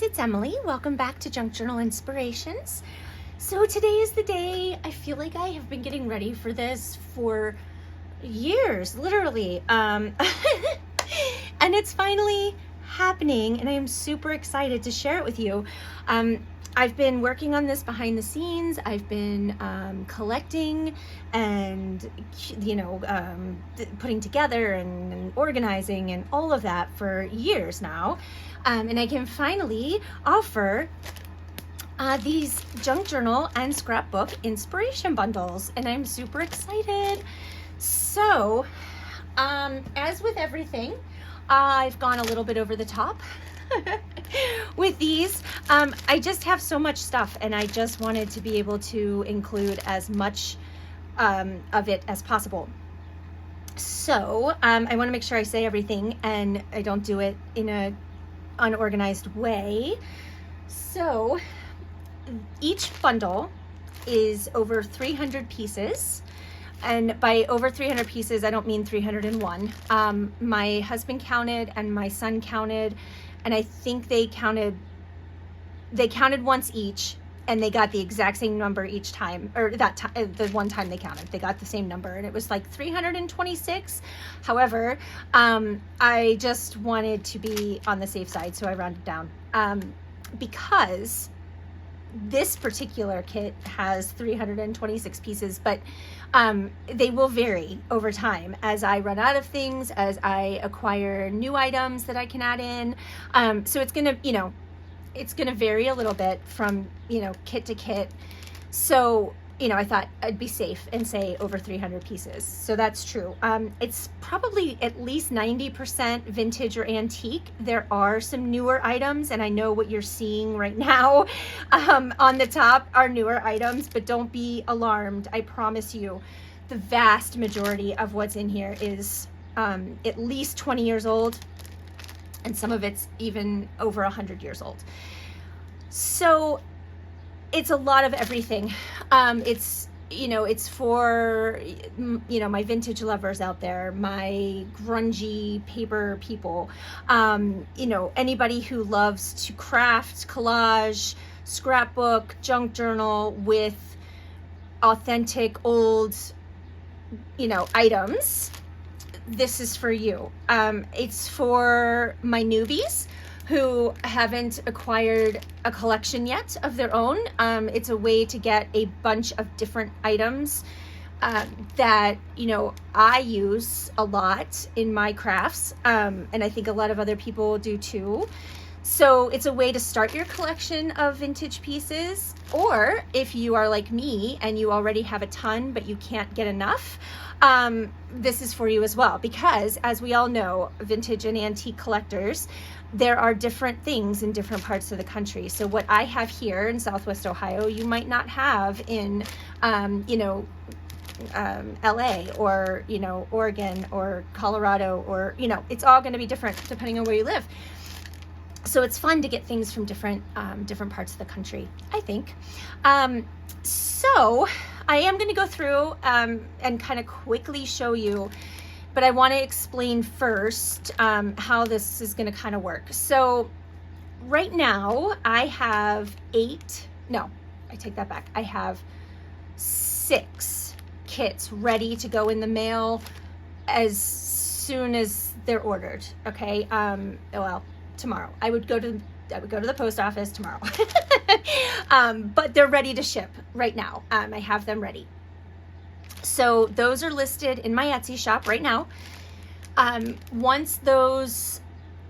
it's Emily. Welcome back to Junk Journal Inspirations. So today is the day. I feel like I have been getting ready for this for years, literally. And it's finally happening, and I am super excited to share it with you. I've been working on this behind the scenes. I've been collecting and, putting together and organizing and all of that for years now. And I can finally offer these junk journal and scrapbook inspiration bundles, and I'm super excited. So, as with everything, I've gone a little bit over the top with these. I just have so much stuff, and I just wanted to be able to include as much of it as possible. So I want to make sure I say everything and I don't do it in a unorganized way. So each bundle is over 300 pieces. And by over 300 pieces, I don't mean 301. My husband counted and my son counted, and I think they counted once each, and they got the exact same number each time, or that time, the one time they counted, they got the same number, and it was like 326. However, I just wanted to be on the safe side, so I rounded down, because this particular kit has 326 pieces, but they will vary over time as I run out of things, as I acquire new items that I can add in. So it's gonna, it's gonna vary a little bit from, kit to kit. So, I thought I'd be safe and say over 300 pieces. So that's true. It's probably at least 90% vintage or antique. There are some newer items, and I know what you're seeing right now on the top are newer items, but don't be alarmed. I promise you, the vast majority of what's in here is at least 20 years old, and some of it's even over 100 years old. So it's a lot of everything. It's for, my vintage lovers out there, my grungy paper people, anybody who loves to craft, collage, scrapbook, junk journal with authentic old, items. This is for you. It's for my newbies who haven't acquired a collection yet of their own. It's a way to get a bunch of different items that, I use a lot in my crafts, and I think a lot of other people do too. So it's a way to start your collection of vintage pieces, or if you are like me and you already have a ton but you can't get enough, this is for you as well, because as we all know, vintage and antique collectors, there are different things in different parts of the country. So what I have here in Southwest Ohio, you might not have in, LA or, Oregon or Colorado, or, it's all going to be different depending on where you live. So it's fun to get things from different parts of the country, I think. So I am going to go through and kind of quickly show you, but I want to explain first how this is going to kind of work. So right now I have I have 6 kits ready to go in the mail as soon as they're ordered. Okay. Tomorrow. I would go to the post office tomorrow. But they're ready to ship right now. I have them ready. So those are listed in my Etsy shop right now. Once those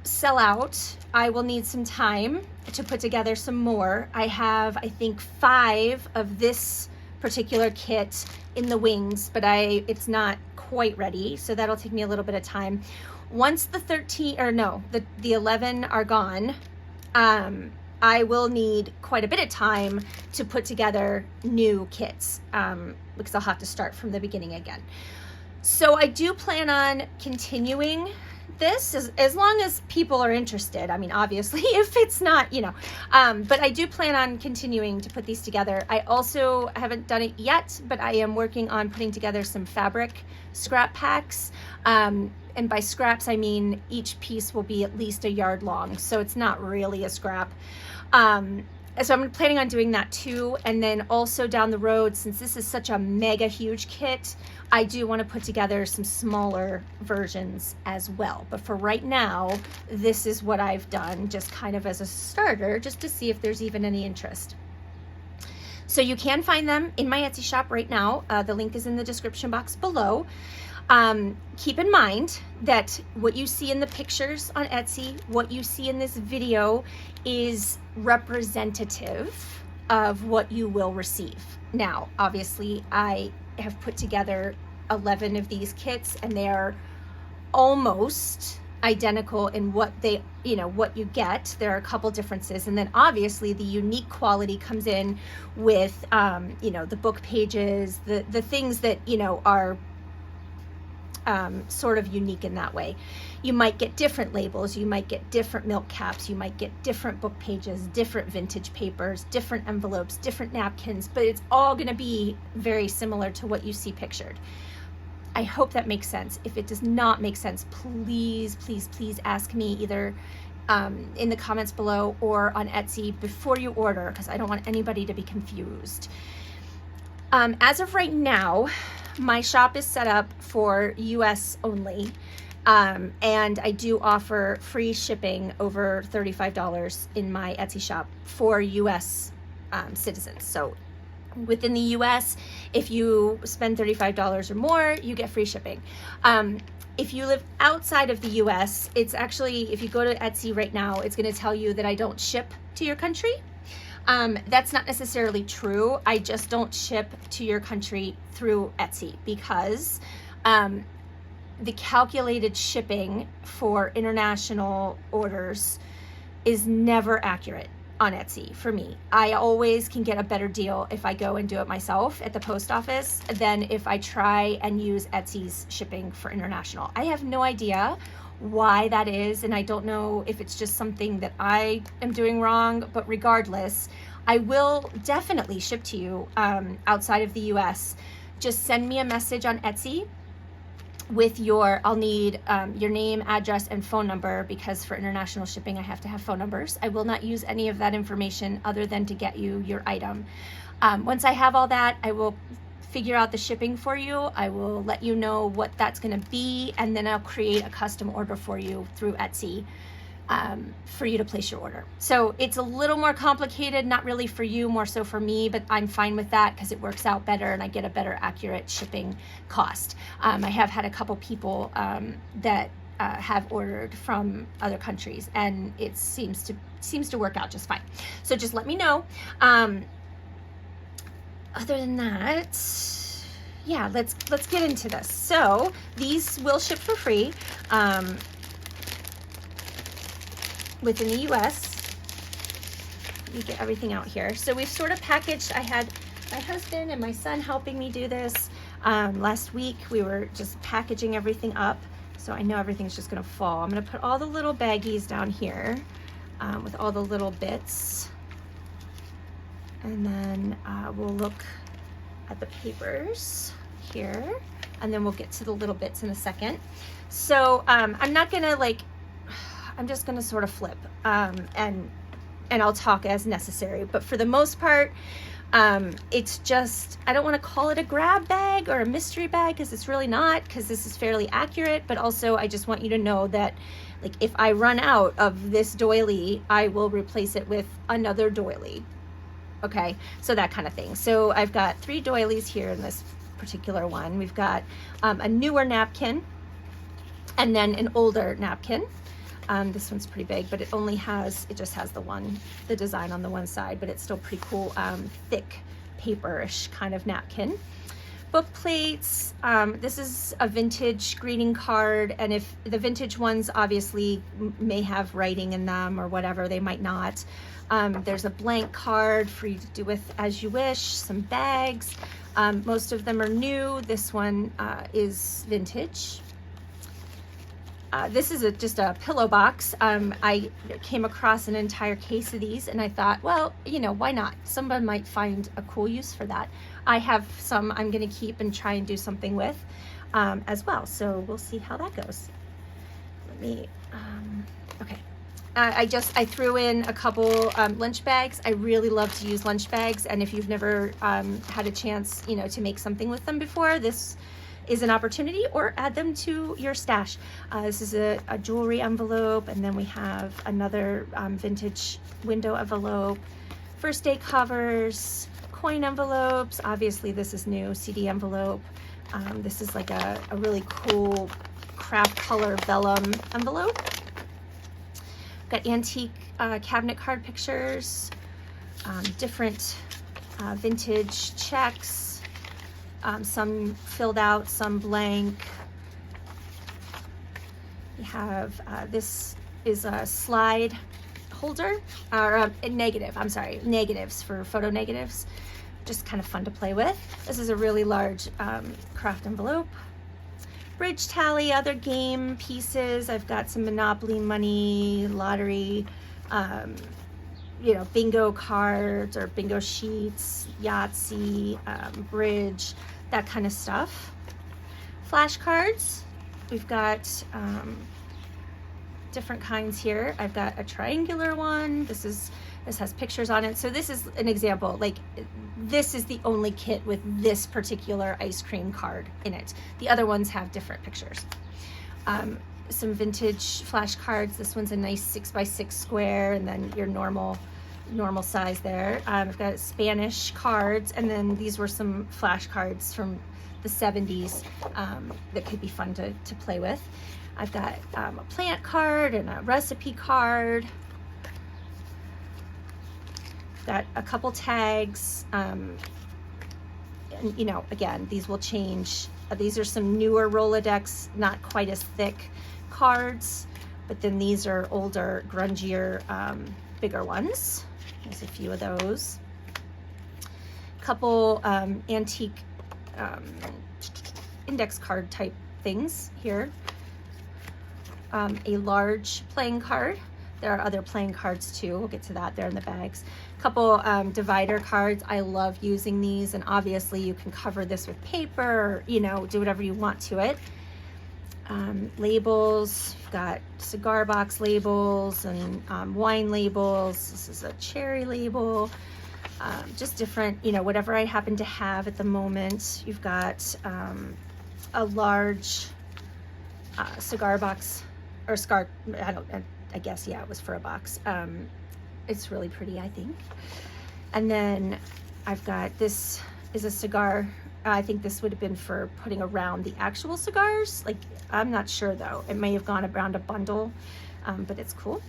sell out, I will need some time to put together some more. I have, I think, 5 of this particular kit in the wings, but it's not quite ready, so that'll take me a little bit of time. Once the 11 are gone, I will need quite a bit of time to put together new kits, because I'll have to start from the beginning again. So I do plan on continuing this as long as people are interested. I mean, obviously, if it's not, you know, but I do plan on continuing to put these together. I also haven't done it yet, but I am working on putting together some fabric scrap packs. And by scraps, I mean each piece will be at least a yard long, so it's not really a scrap. So I'm planning on doing that too. And then also down the road, since this is such a mega huge kit, I do want to put together some smaller versions as well. But for right now, this is what I've done, just kind of as a starter, just to see if there's even any interest. So you can find them in my Etsy shop right now. The link is in the description box below. Keep in mind that what you see in the pictures on Etsy, what you see in this video is representative of what you will receive. Now, obviously, I have put together 11 of these kits, and they are almost identical in what they, you know, what you get. There are a couple differences, and then obviously the unique quality comes in with, you know, the book pages, the things that, you know, are sort of unique in that way. You might get different labels, you might get different milk caps, you might get different book pages, different vintage papers, different envelopes, different napkins, but it's all going to be very similar to what you see pictured. I hope that makes sense. If it does not make sense, please, please, please ask me either in the comments below or on Etsy before you order, because I don't want anybody to be confused. As of right now, my shop is set up for US only, and I do offer free shipping over $35 in my Etsy shop for US citizens. So within the US, if you spend $35 or more, you get free shipping. If you live outside of the US, it's actually, if you go to Etsy right now, it's going to tell you that I don't ship to your country. That's not necessarily true. I just don't ship to your country through Etsy because the calculated shipping for international orders is never accurate on Etsy for me. I always can get a better deal if I go and do it myself at the post office than if I try and use Etsy's shipping for international. I have no idea why that is, and I don't know if it's just something that I am doing wrong, but regardless, I will definitely ship to you outside of the US. Just send me a message on Etsy with your, I'll need your name, address, and phone number, because for international shipping I have to have phone numbers. I will not use any of that information other than to get you your item. Once I have all that, I will figure out the shipping for you. I will let you know what that's going to be, and then I'll create a custom order for you through Etsy for you to place your order. So it's a little more complicated, not really for you, more so for me, but I'm fine with that because it works out better and I get a better accurate shipping cost. I have had a couple people that have ordered from other countries, and it seems to work out just fine. So just let me know. Other than that, yeah, let's get into this. So these will ship for free within the US. Let me get everything out here. So we've sort of packaged, I had my husband and my son helping me do this. Last week we were just packaging everything up, so I know everything's just gonna fall. I'm gonna put all the little baggies down here with all the little bits. And then we'll look at the papers here, and then we'll get to the little bits in a second. So I'm not gonna I'm just gonna sort of flip and I'll talk as necessary. But for the most part, it's just, I don't want to call it a grab bag or a mystery bag because it's really not, because this is fairly accurate. But also I just want you to know that if I run out of this doily, I will replace it with another doily. Okay, so that kind of thing. So I've got 3 doilies here in this particular one. We've got a newer napkin and then an older napkin. This one's pretty big, but it just has the design on the one side, but it's still pretty cool, thick paperish kind of napkin. Book plates. This is a vintage greeting card, and if the vintage ones obviously may have writing in them or whatever, they might not. There's a blank card for you to do with as you wish. Some bags. Most of them are new. This one is vintage. this is just a pillow box. I came across an entire case of these and I thought, well, you know, why not? Someone might find a cool use for that. I have some I'm going to keep and try and do something with as well. So we'll see how that goes. Let me, okay. I threw in a couple lunch bags. I really love to use lunch bags. And if you've never had a chance, you know, to make something with them before, this is an opportunity, or add them to your stash. This is a jewelry envelope, and then we have another vintage window envelope, first day covers, coin envelopes. Obviously this is new, CD envelope. This is like a really cool craft color vellum envelope. Got antique cabinet card pictures, different vintage checks, some filled out, some blank. We have, this is a slide holder, or a negative, I'm sorry, negatives for photo negatives. Just kind of fun to play with. This is a really large craft envelope. Bridge tally, other game pieces. I've got some Monopoly money, lottery, you know, bingo cards or bingo sheets, Yahtzee, bridge, that kind of stuff. Flashcards. We've got different kinds here. I've got a triangular one. This has pictures on it. So this is an example, like this is the only kit with this particular ice cream card in it. The other ones have different pictures. Some vintage flashcards. This one's a nice 6x6 square, and then your normal size there. I've got Spanish cards, and then these were some flashcards from the 70s that could be fun to play with. I've got a plant card and a recipe card. Got a couple tags, and you know, again, these will change. These are some newer Rolodex, not quite as thick cards, but then these are older, grungier, bigger ones. There's a few of those. Couple antique index card type things here. A large playing card. There are other playing cards too. We'll get to that. They're in the bags. Couple divider cards. I love using these, and obviously you can cover this with paper, or, you know, do whatever you want to it. Labels. You've got cigar box labels and wine labels. This is a cherry label. Just different, you know, whatever I happen to have at the moment. You've got a large cigar box, or cigar, I guess, yeah, it was for a box. It's really pretty, I think. And then I've got, this is a cigar. I think this would have been for putting around the actual cigars. Like, I'm not sure though. It may have gone around a bundle, but it's cool.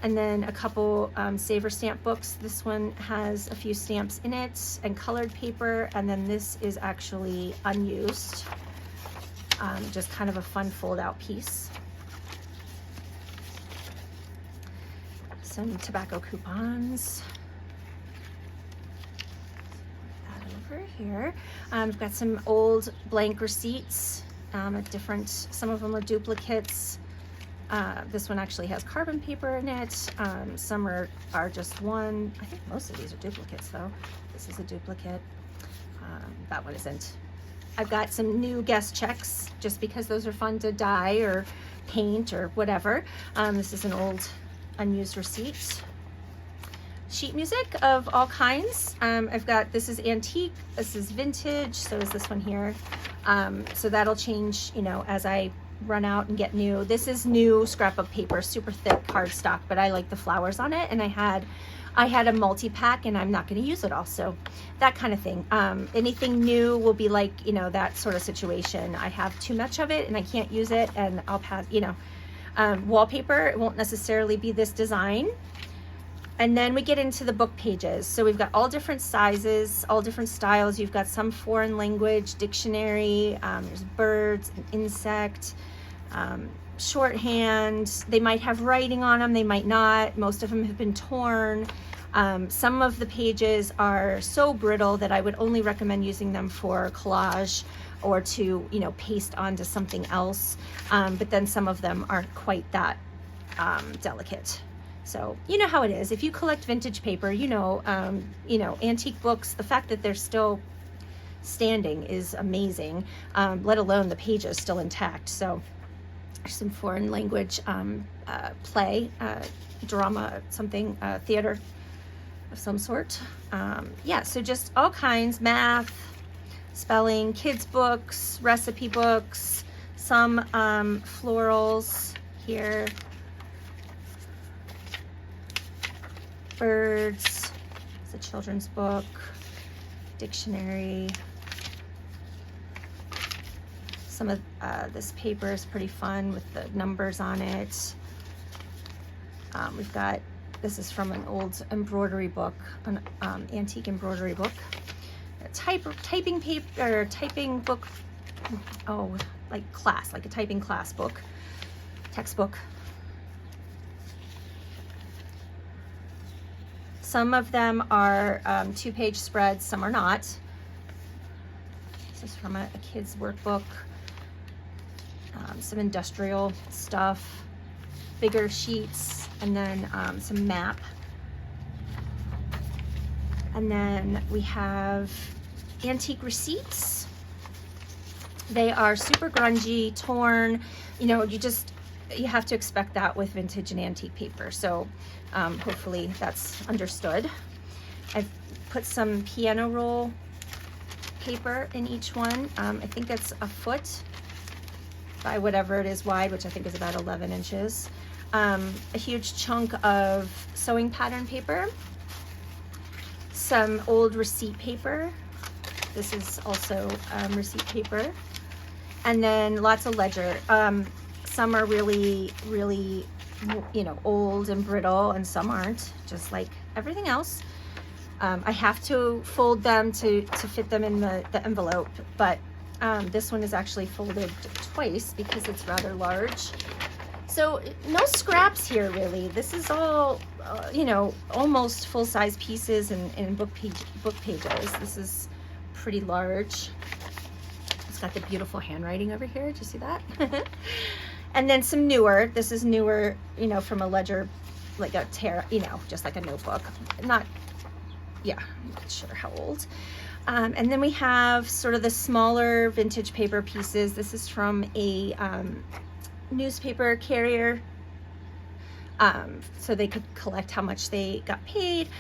And then a couple saver stamp books. This one has a few stamps in it and colored paper. And then this is actually unused. Just kind of a fun fold out piece. Some tobacco coupons. Put that over here. I've got some old blank receipts, different, some of them are duplicates. This one actually has carbon paper in it. Some are just one. I think most of these are duplicates though. This is a duplicate. That one isn't. I've got some new guest checks, just because those are fun to dye or paint or whatever. This is an old unused receipt. Sheet music of all kinds. I've got, this is antique, this is vintage, so is this one here. So that'll change, you know, as I run out and get new. This is new scrapbook paper, super thick cardstock, but I like the flowers on it, and I had a multi-pack and I'm not going to use it all, so that kind of thing. Anything new will be like, you know, that sort of situation. I have too much of it and I can't use it, and I'll pass, you know. Wallpaper, it won't necessarily be this design. And then we get into the book pages. So we've got all different sizes, all different styles. You've got some foreign language, dictionary, there's birds, an insect, shorthand. They might have writing on them, they might not. Most of them have been torn. Some of the pages are so brittle that I would only recommend using them for collage or to, you know, paste onto something else. But then some of them aren't quite that delicate. So you know how it is. If you collect vintage paper, you know, antique books, the fact that they're still standing is amazing, let alone the pages still intact. So there's some foreign language play, drama, something, theater of some sort. Yeah, so just all kinds, math, spelling, kids books, recipe books, some florals here, birds, it's a children's book, dictionary. Some of this paper is pretty fun with the numbers on it. We've got, this is from an old embroidery book, an antique embroidery book. A typing paper, or typing book, oh, like class, like a typing class book, textbook. Some of them are 2-page spreads, some are not. This is from a kid's workbook. Some industrial stuff, bigger sheets, and then some map. And then we have antique receipts. They are super grungy, torn. You know, you have to expect that with vintage and antique paper. So hopefully that's understood. I've put some piano roll paper in each one. I think it's a foot by whatever it is wide, which I think is about 11 inches. A huge chunk of sewing pattern paper, some old receipt paper. This is also receipt paper. And then lots of ledger. Some are really, really, you know, old and brittle, and some aren't, just like everything else. I have to fold them to fit them in the envelope, but this one is actually folded twice because it's rather large. So no scraps here really. This is all, you know, almost full-size pieces and book pages. This is pretty large. It's got the beautiful handwriting over here. Did you see that? And then some newer. This is newer, you know, from a ledger, like a you know, just like a notebook. Not, yeah, I'm not sure how old. And then we have sort of the smaller vintage paper pieces. This is from a newspaper carrier, so they could collect how much they got paid.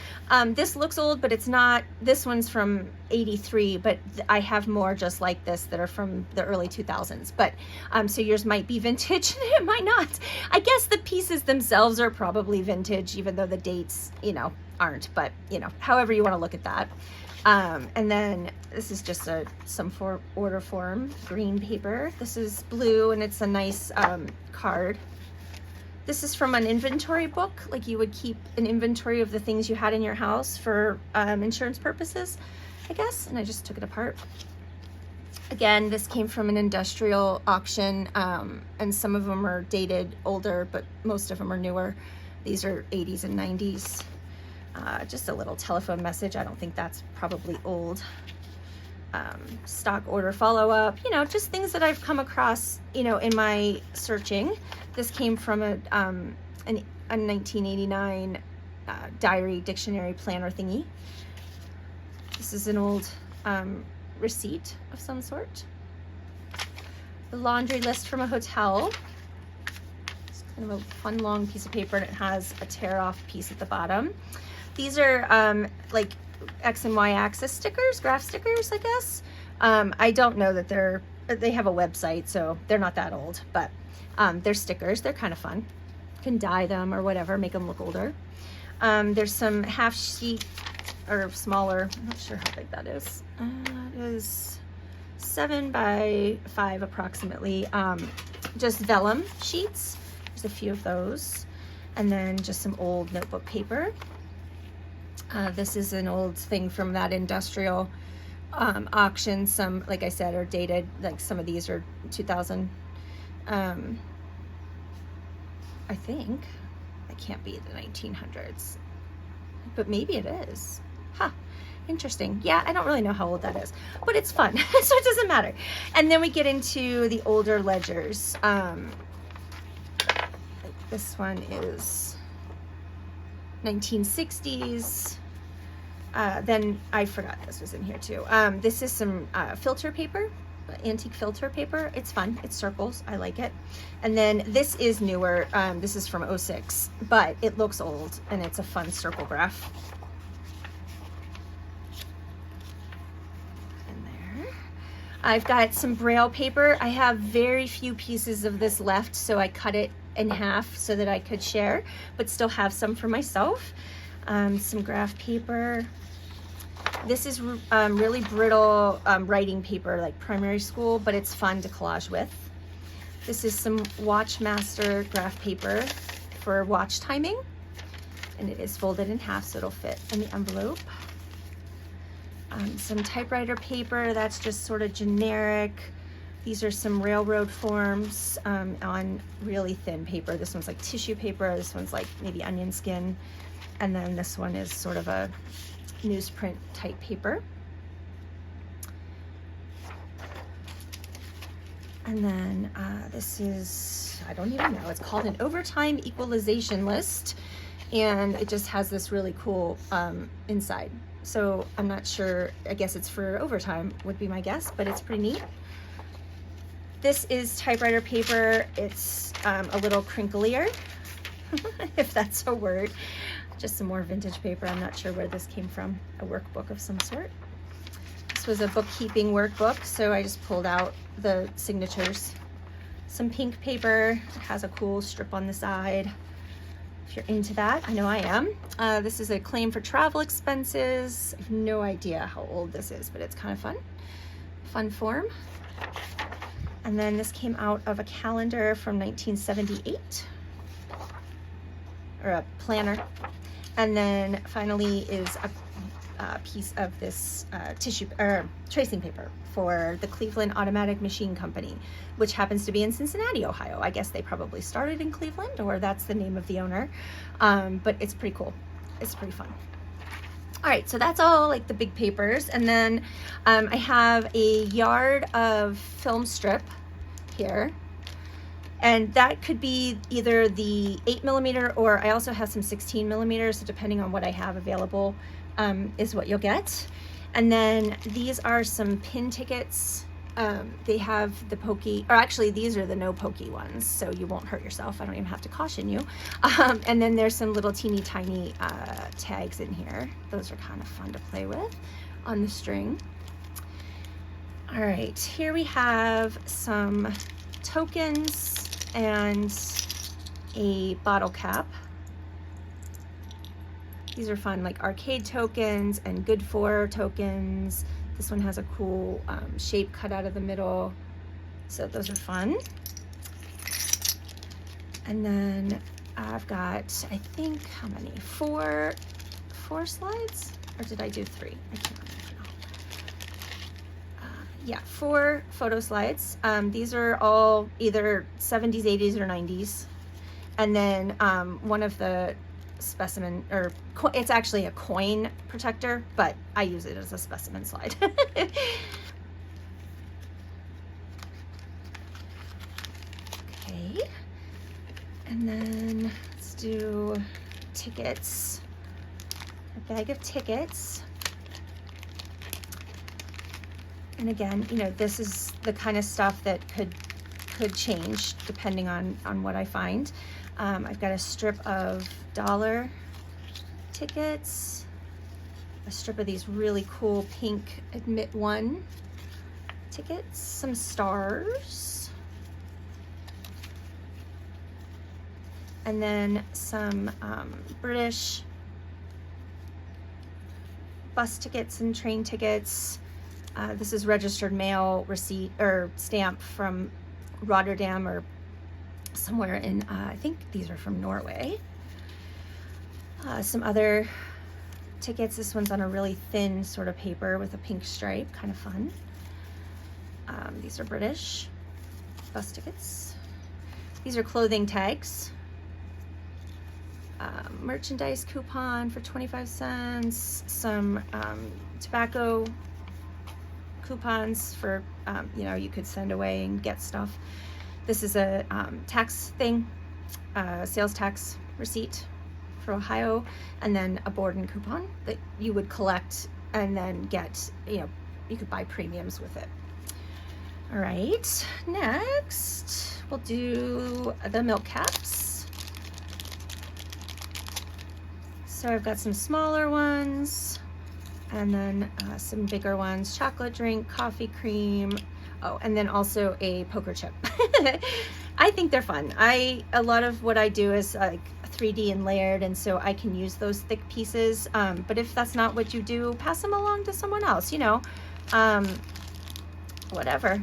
This looks old, but it's not. This one's from 83, but I have more just like this that are from the early 2000s. But so yours might be vintage, it might not. I guess the pieces themselves are probably vintage, even though the dates, you know, aren't. But you know, however you want to look at that. And then this is just some for order form green paper. This is blue, and it's a nice card. This is from an inventory book, like you would keep an inventory of the things you had in your house for insurance purposes, I guess. And I just took it apart. Again, this came from an industrial auction, and some of them are dated older, but most of them are newer. These are 80s and 90s. Just a little telephone message. I don't think that's probably old. Stock order follow-up, you know, just things that I've come across, you know, in my searching. This came from a 1989 diary, dictionary, planner thingy. This is an old receipt of some sort. The laundry list from a hotel. It's kind of a fun long piece of paper, and it has a tear-off piece at the bottom. These are like X and Y axis stickers, graph stickers, I guess. I don't know that they have a website, so they're not that old, but they're stickers. They're kind of fun. You can dye them or whatever, make them look older. There's some half sheet or smaller. I'm not sure how big that is. It is 7 by 5 approximately. Just vellum sheets. There's a few of those. And then just some old notebook paper. This is an old thing from that industrial auction. Some, like I said, are dated. Like some of these are 2000. I think. It can't be the 1900s. But maybe it is. Huh. Interesting. Yeah, I don't really know how old that is, but it's fun, so it doesn't matter. And then we get into the older ledgers. This one is 1960s. Then I forgot this was in here too. This is some filter paper, antique filter paper. It's fun. It's circles. I like it. And then this is newer. This is from '06, but it looks old and it's a fun circle graph. And there. I've got some Braille paper. I have very few pieces of this left, so I cut it in half so that I could share, but still have some for myself. Some graph paper. This is really brittle writing paper, like primary school, but it's fun to collage with. This is some Watchmaster graph paper for watch timing, and it is folded in half so it'll fit in the envelope. Some typewriter paper, that's just sort of generic. These are some railroad forms on really thin paper. This one's like tissue paper, this one's like maybe onion skin, and then this one is sort of a newsprint type paper. And then this is, I don't even know, it's called an overtime equalization list, and it just has this really cool inside. So I'm not sure, I guess it's for overtime would be my guess, but it's pretty neat. This is typewriter paper. It's a little crinklier, if that's a word. Just some more vintage paper. I'm not sure where this came from. A workbook of some sort. This was a bookkeeping workbook, so I just pulled out the signatures. Some pink paper. It has a cool strip on the side. If you're into that, I know I am. This is a claim for travel expenses. I have no idea how old this is, but it's kind of fun. Fun form. And then this came out of a calendar from 1978, or a planner. And then finally is a piece of this tissue or tracing paper for the Cleveland Automatic Machine Company, which happens to be in Cincinnati, Ohio. I guess they probably started in Cleveland, or that's the name of the owner. But it's pretty cool. It's pretty fun. All right, so that's all like the big papers. And then I have a yard of film strip here. And that could be either the 8mm, or I also have some 16mm, so depending on what I have available is what you'll get. And then these are some pin tickets. They have the pokey, or actually these are the no pokey ones, so you won't hurt yourself. I don't even have to caution you. And then there's some little teeny tiny tags in here. Those are kind of fun to play with on the string. All right, here we have some tokens and a bottle cap. These are fun, like arcade tokens and good for tokens. This one has a cool shape cut out of the middle, so those are fun. And then I've got, I think, how many? Four slides? Or did I do 3? I can't remember now. Yeah, 4 photo slides. These are all either 70s, 80s, or 90s. And then one of the specimen, or it's actually a coin protector, but I use it as a specimen slide. Okay, and then let's do tickets, a bag of tickets. And again, you know, this is the kind of stuff that could change depending on what I find. I've got a strip of dollar tickets, a strip of these really cool pink Admit One tickets, some stars, and then some British bus tickets and train tickets. This is registered mail receipt or stamp from Rotterdam or somewhere in, I think these are from Norway. Some other tickets. This one's on a really thin sort of paper with a pink stripe, kind of fun. These are British bus tickets. These are clothing tags. merchandise coupon for 25 cents, some tobacco coupons for, you know, you could send away and get stuff. This is a tax thing, sales tax receipt for Ohio, and then a Borden coupon that you would collect and then get, you know, you could buy premiums with it. All right, next we'll do the milk caps. So I've got some smaller ones and then some bigger ones, chocolate drink, coffee cream. Oh, and then also a poker chip. I think they're fun. A lot of what I do is like 3D and layered, and so I can use those thick pieces. But if that's not what you do, pass them along to someone else, you know, whatever.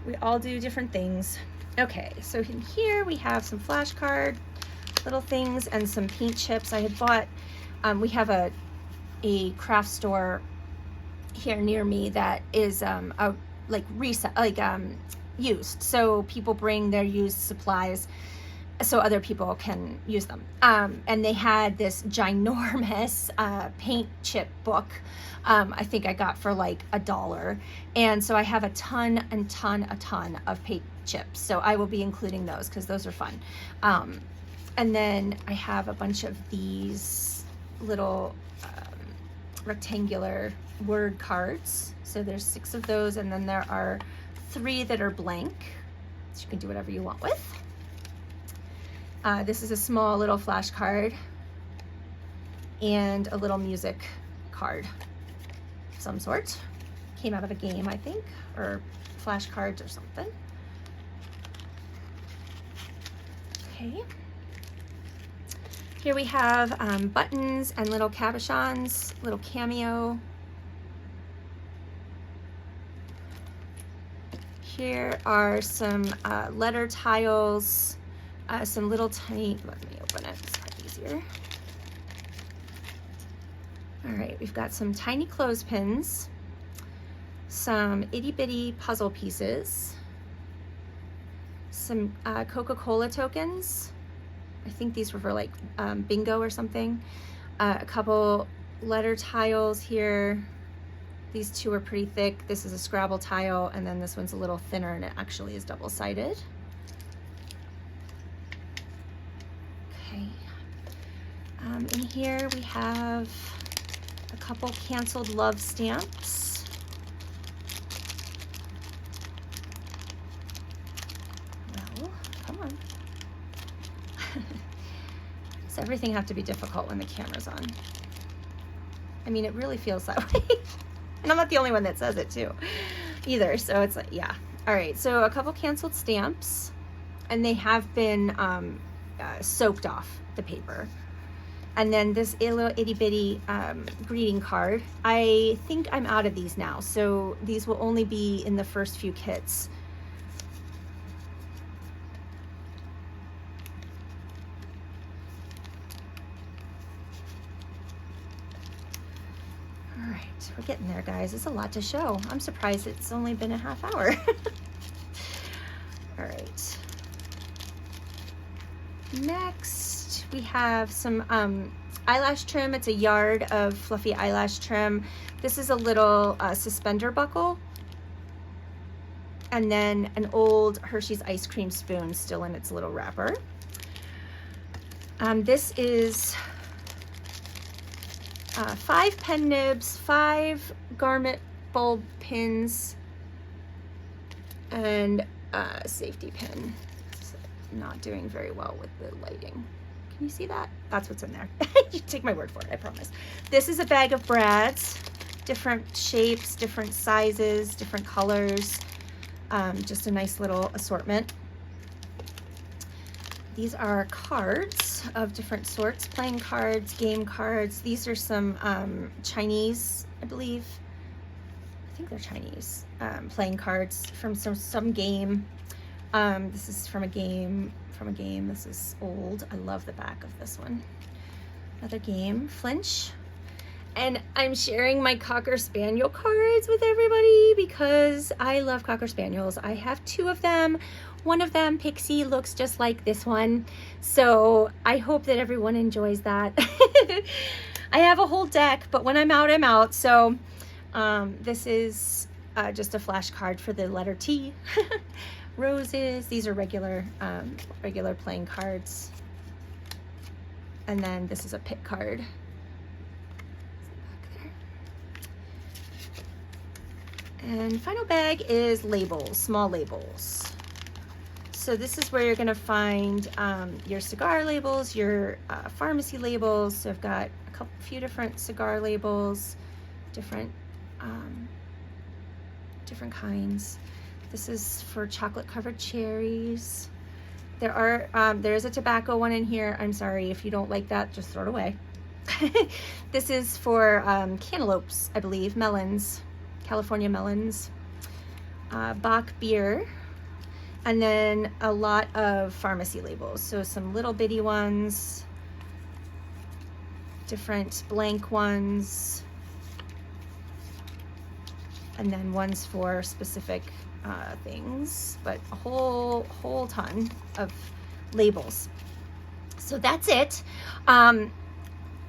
We all do different things. Okay, so in here we have some flashcard little things and some paint chips. I had bought, we have a craft store here near me that is used. So people bring their used supplies so other people can use them. And they had this ginormous paint chip book. I think I got for like $1. And so I have a ton of paint chips. So I will be including those because those are fun. And then I have a bunch of these little rectangular word cards. So there's 6 of those, and then there are 3 that are blank. So you can do whatever you want with. This is a small little flashcard and a little music card of some sort. Came out of a game, I think, or flashcards or something. Okay. Here we have buttons and little cabochons, little cameo. Here are some letter tiles, some little tiny, let me open it, it's probably easier. All right, we've got some tiny clothespins, some itty bitty puzzle pieces, some Coca-Cola tokens. I think these were for like bingo or something. A couple letter tiles here. These 2 are pretty thick. This is a Scrabble tile, and then this one's a little thinner, and it actually is double-sided. Okay. In here we have a couple canceled love stamps. Well, come on. Does everything have to be difficult when the camera's on? I mean, it really feels that way. And I'm not the only one that says it too, either. So it's like, yeah. All right, so a couple canceled stamps, and they have been soaked off the paper. And then this little itty bitty greeting card. I think I'm out of these now, so these will only be in the first few kits. We're getting there, guys. It's a lot to show. I'm surprised it's only been a half hour. All right. Next, we have some eyelash trim. It's a yard of fluffy eyelash trim. This is a little suspender buckle. And then an old Hershey's ice cream spoon still in its little wrapper. This is 5 pen nibs, 5 garment bulb pins, and a safety pin. It's not doing very well with the lighting. Can you see that? That's what's in there. You take my word for it, I promise. This is a bag of brads, different shapes, different sizes, different colors. Just a nice little assortment. These are cards of different sorts, playing cards, game cards. These are some Chinese, I believe. I think they're Chinese, playing cards from some game. This is from a game. This is old. I love the back of this one. Another game, Flinch. And I'm sharing my Cocker Spaniel cards with everybody because I love Cocker Spaniels. I have 2 of them. One of them, Pixie, looks just like this one. So I hope that everyone enjoys that. I have a whole deck, but when I'm out, I'm out. So this is just a flashcard for the letter T. Roses, these are regular playing cards. And then this is a pick card. And final bag is labels, small labels. So this is where you're gonna find your cigar labels, your pharmacy labels. So I've got a few different cigar labels, different kinds. This is for chocolate covered cherries. There is a tobacco one in here. I'm sorry, if you don't like that, just throw it away. This is for cantaloupes, I believe, melons. California melons, Bach beer, and then a lot of pharmacy labels. So some little bitty ones, different blank ones, and then ones for specific things, but a whole ton of labels. So that's it.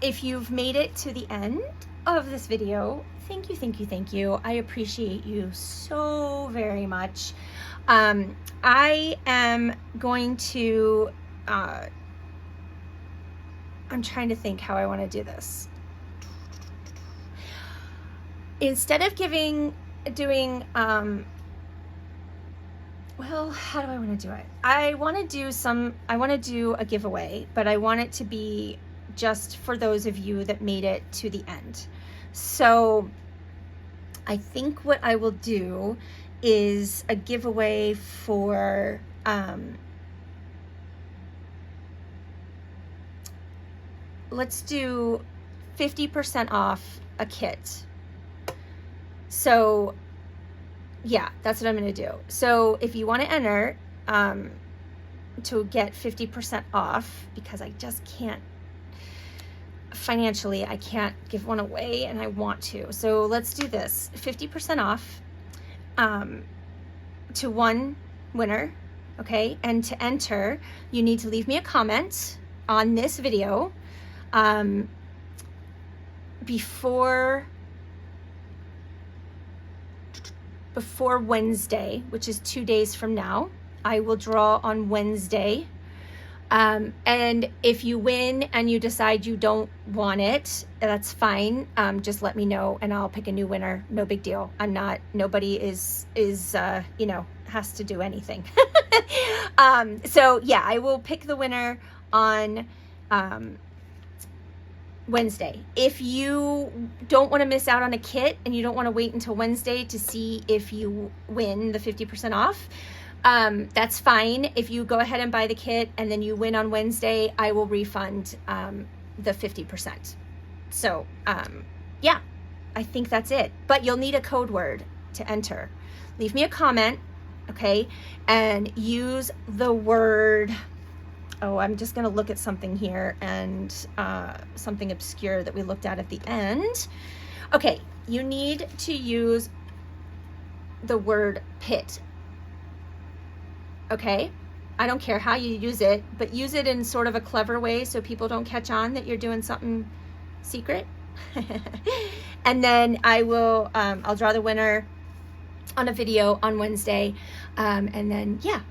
If you've made it to the end of this video, thank you, thank you, thank you. I appreciate you so very much. I am going to, I'm trying to think how I want to do this. Instead of doing, well, how do I want to do it? I want to do a giveaway, but I want it to be just for those of you that made it to the end. So I think what I will do is a giveaway for let's do 50% off a kit. So yeah, that's what I'm going to do. So if you want to enter to get 50% off, because I just can't, financially, I can't give one away and I want to. So let's do this, 50% off to one winner, okay? And to enter, you need to leave me a comment on this video before Wednesday, which is 2 days from now. I will draw on Wednesday. And if you win and you decide you don't want it, that's fine. Just let me know and I'll pick a new winner. No big deal. Nobody is you know, has to do anything. So yeah, I will pick the winner on Wednesday. If you don't want to miss out on a kit and you don't want to wait until Wednesday to see if you win the 50% off, that's fine. If you go ahead and buy the kit and then you win on Wednesday, I will refund the 50%. So yeah, I think that's it. But you'll need a code word to enter. Leave me a comment, okay? And use the word, oh, I'm just gonna look at something here and something obscure that we looked at the end. Okay, you need to use the word pit. Okay, I don't care how you use it, but use it in sort of a clever way so people don't catch on that you're doing something secret. And then I will, I'll draw the winner on a video on Wednesday. And then, yeah,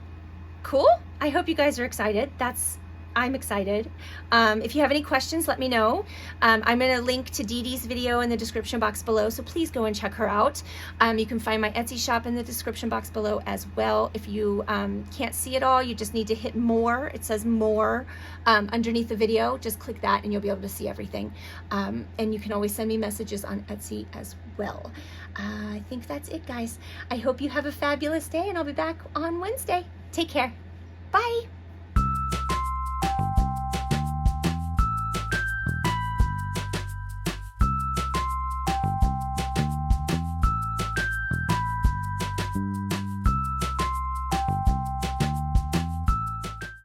cool. I hope you guys are excited. I'm excited. If you have any questions, let me know. I'm going to link to Dee Dee's video in the description box below, so please go and check her out. You can find my Etsy shop in the description box below as well. If you can't see it all, you just need to hit more. It says more underneath the video. Just click that and you'll be able to see everything. And you can always send me messages on Etsy as well. I think that's it, guys. I hope you have a fabulous day and I'll be back on Wednesday. Take care. Bye.